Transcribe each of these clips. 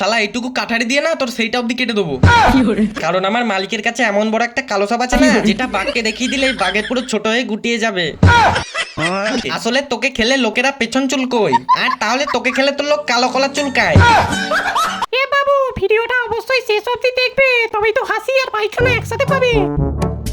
শালা এইটুকু কাঠারি দিয়ে না তোর সেইটা অব্দি কেটে দেবো। কারণ আমার মালিকের কাছে এমন বড় একটা কালো সাপ আছে না, যেটা বাঘকে দেখিয়ে দিলে বাঘের পুরো ছোট হয়ে গুটিয়ে যাবে। আসলে তোকে খেলে লোকেরা পেছন চুলকোয়, আর তাহলে তোকে খেলে তোর লোক কালো কলা চুলকায়। এ বাবু, ভিডিওটা অবশ্যই শেষ অবধি দেখবে, তবেই তো হাসি আর পায়খানা একসাথে পাবে।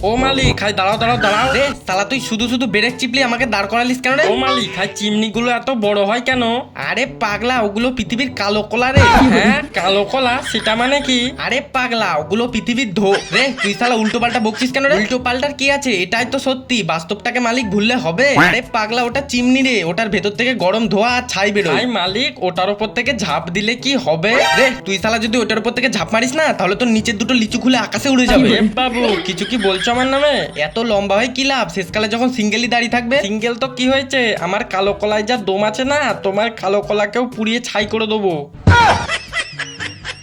ও মালিক, খাই দাঁড়াও দাঁড়াও দাঁড়াও রে। শালা তুই শুধু শুধু ব্রেক চিপলি আমাকে দাঁড় করালিস কেন রে? ও মালিক, খাই চিমনি গুলো এত বড় হয় কেন? আরে পাগলা, ওগুলো পৃথিবীর কালো কলা রে। হ্যাঁ, কালো কলা সেটা মানে কি? আরে পাগলা, ওগুলো পৃথিবীর ধো রে। তুই শালা উল্টো পাল্টা বকছিস কেন রে? উল্টো পাল্টার কি আছে? এটাই তো সত্যি, বাস্তবটাকে মালিক ভুললে হবে? আরে পাগলা, ওটা চিমনি রে, ওটার ভেতর থেকে গরম ধোয়া আর ছাই বেরোয়। ভাই মালিক, ওটার উপর থেকে ঝাঁপ দিলে কি হবে রে? তুই শালা যদি ওটার উপর থেকে ঝাঁপ মারিস না, তাহলে তো নিচের দুটো লিচু খুলে আকাশে উড়ে যাবে। বাবু, কিছু কি বলছো আমার নামে? এত লম্বা হয় কি লাভ? শেষকালে যখন সিঙ্গেলই দাঁড়িয়ে থাকবে। সিঙ্গেল তো কি হয়েছে, আমার কালো কলায় যা দম আছে না, তোমার কালো কলাকেও পুড়িয়ে ছাই করে দেবো।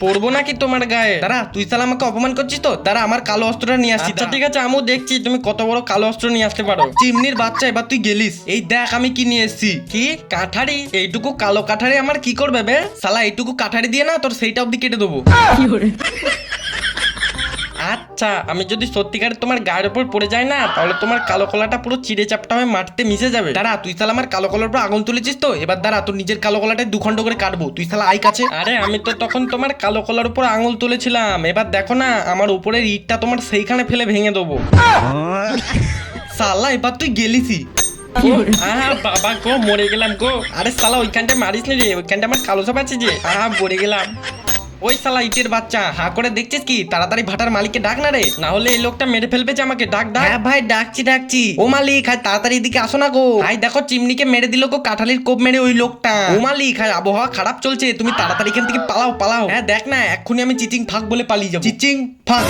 পড়বো নাকি তোমার গায়ে? দাঁড়া, তুই শালা আমাকে অপমান করছিস তো, দাঁড়া আমার কালো অস্ত্রটা নিয়ে আসছি। আচ্ছা ঠিক আছে, আমিও দেখছি তুমি কত বড় কালো অস্ত্র নিয়ে আসতে পারো। চিমনির বাচ্চা, এবার তুই গেলিস। এই দেখ আমি কি নিয়ে এসেছি। কি কাঠারি? এইটুকু কালো কাঠারি আমার কি করবে বে? শালা এইটুকু কাঠারি দিয়ে না তোর সেইটা অব্দি কেটে দেবো। আচ্ছা, আমি যদি সত্যিকারে তোমার গায়ের উপর পড়ে যায় না, তাহলে তোমার কালো কলাটা পুরো চিড়ে চাপটা হয়ে মাটিতে মিশে যাবে। দাঁড়া, তুই শালা আমার কালো কলার উপর আঙুল তুলেছিস তো, এবার দাঁড়া তোর নিজের কালো কলাটা দুখণ্ড করে কাটবো। তুই শালা আই কাছে। আরে আমি তো তখন তোমার কালো কলার উপর আঙুল তুলেছিলাম, এবার দেখো না আমার উপরের ইটটা তোমার সেইখানে ফেলে ভেঙে দেবো। শালা এবার তুই গেলিসি। বাবা গো, মরে গেলাম গো। আরে শালা ওইখানটা মারিস নি রে, ওইখানটা আমার কালো সাপ আছে যে। মরে গেলাম। ওই শালা ইটের বাচ্চা, হা করে দেখছিস কি? তাড়াতাড়ি ভাটার মালিককে ডাক না রে, না হলে এই লোকটা মেরে ফেলবে যে আমাকে। ডাক ডাক। হ্যাঁ ভাই, ডাকছি ডাকছি। ও মালিক, হাই তাড়াতাড়ি এদিকে আসো না গো। ভাই দেখো, চিমনিকে মেরে দিল গো, কাঁঠালির কোপ মেরে ওই লোকটা। ও মালিক, হাই আবহাওয়া খারাপ চলছে, তুমি তাড়াতাড়ি এখান থেকে পালাও পালাও। হ্যাঁ দেখ না, এক্ষুনি আমি চিচিং ফাঁক বলে পালিয়ে যাবো। চিচিং ফাঁক।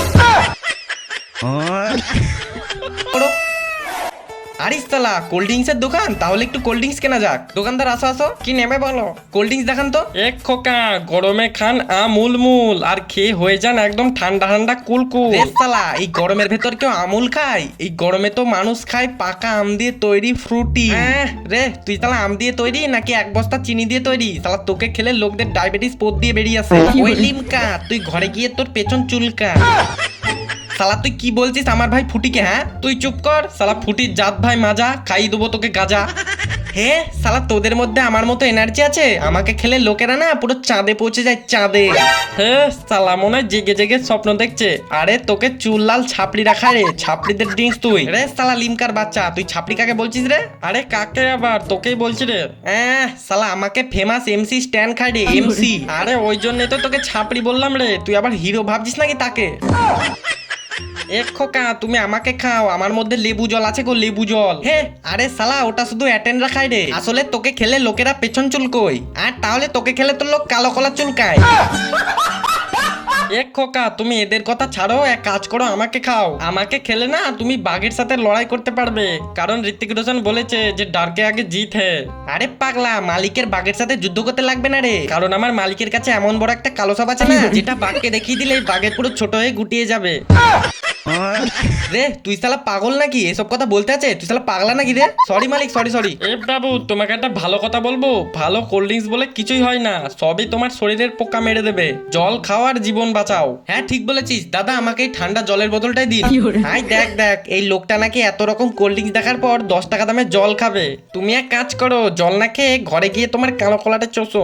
আরে শালা, কোল্ড ড্রিঙ্কস এর দোকান, তাহলে একটু কোল্ড ড্রিঙ্কস কেনা যাক। দোকানদার আসো আসো, কি নেবে বলো? কোল্ড ড্রিঙ্কস দেখান তো। এক খোকা, গরমে খান আমুল মুল, আর খেয়ে হয়ে যান একদম ঠান্ডা ঠান্ডা কুলকুল। শালা, এই গরমের ভেতর কেউ আমুল খায়? এই গরমে তো মানুষ খায় পাকা আম দিয়ে তৈরি ফ্রুটি। রে, তুই শালা আম দিয়ে তৈরি নাকি এক বস্তা চিনি দিয়ে তৈরি? শালা তোকে খেলে লোকদের ডায়াবেটিস পোত দিয়ে বেরিয়ে আসে। ওই লিমকা, তুই ঘরে গিয়ে তোর পেছন চুলকা। শালা তুই কি বলছিস আমার ভাই ফুটিকে? হ্যাঁ তুই চুপ কর শালা, ফুটির জাত ভাই মাজা, খাইয়ে দেবো তোকে গাজা। হে শালা, তোদের মধ্যে আমার মতো এনার্জি আছে? আমাকে খেলে লোকেরা না পুরো চাঁদে পৌঁছে যায়, চাঁদে। হে শালা, মনে হয় জেগে জেগে স্বপ্ন দেখছে। আরে তোকে চুল লাল ছাপড়ি রাখা রে, ছাপড়িদের ড্রিঙ্কস তুই। রে শালা লিমকার বাচ্চা, তুই ছাপড়ি কাকে বলছিস রে? আরে কাকে আবার, তোকেই বলছি রে। শালা আমাকে ফেমাস এমসি স্ট্যান্ড খাই রে, এমসি। আরে ওই জন্যই তো তোকে ছাপড়ি বললাম রে, তুই আবার হিরো ভাবছিস নাকি তাকে? এক খোকা, তুমি আমাকে খাও, আমার মধ্যে লেবু জল আছে গো, লেবু জল। হে আরে শালা, ওটা শুধু অ্যাটেন্ড রাখাই রে। আসলে তোকে খেলে লোকেরা পেছন চুলকোয়, আর তাহলে তোকে খেলে তোর লোক কালো কলা চুলকায়। এক খোকা, তুমি এদের কথা ছাড়ো, এক কাজ করো, আমাকে খাও। আমাকে খেলে না তুমি বাঘের সাথে লড়াই করতে পারবে, কারণ ঋত্বিক রোশন বলেছে যে ডারকে আগে জিত হে। আরে পাগলা, মালিকের বাঘের সাথে যুদ্ধ করতে লাগবে না রে, কারণ আমার মালিকের কাছে এমন বড় একটা কালো সাপ আছে না, যেটা বাঘকে দেখিয়ে দিলে বাঘের পুরো ছোট হয়ে গুটিয়ে যাবে। রে, তুই শালা পাগল নাকি? এসব কথা বলতে আছে? তুই শালা পাগলা নাকি রে? সরি মালিক, সরি সরি। এ বাবু, তোমাকে একটা ভালো কথা বলবো, ভালো কোল্ড ড্রিঙ্কস বলে কিছুই হয় না, সবই তোমার শরীরের পোকা মেরে দেবে। জল খাও আর জীবন বাঁচাও। হ্যাঁ ঠিক বলেছিস দাদা, আমাকে এই ঠান্ডা জলের বোতলটাই দিন। হাই দেখ দেখ, এই লোকটা নাকি এত রকম কোল্ড ড্রিঙ্কস দেখার পর 10 টাকা দামের জল খাবে। তুমি এক কাজ করো, জল না খেয়ে ঘরে গিয়ে তোমার কালো কলাটা চোষো।